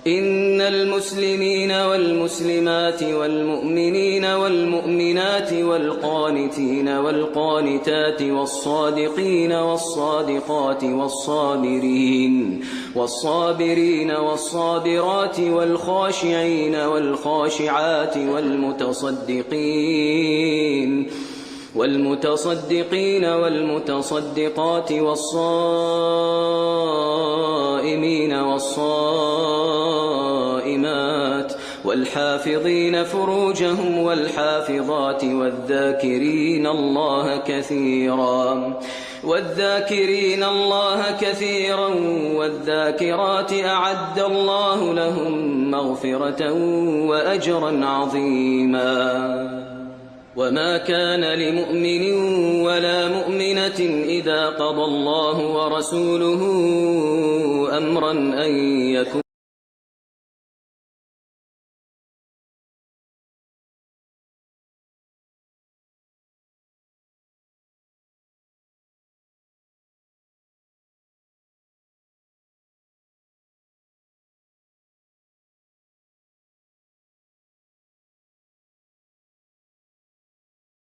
إن المسلمين والمسلمات والمؤمنين والمؤمنات والقانتين والقانتات والصادقين والصادقات والصابرين والصابرات والخاشعين والخاشعات والمتصدقين والمتصدقات والصائمين والصائمات والحافظين فروجهم والحافظات والذاكرين الله كثيرا والذاكرات أعد الله لهم مغفرة وأجرا عظيما. وما كان لمؤمن ولا مؤمنة إذا قضى الله ورسوله أمرا أن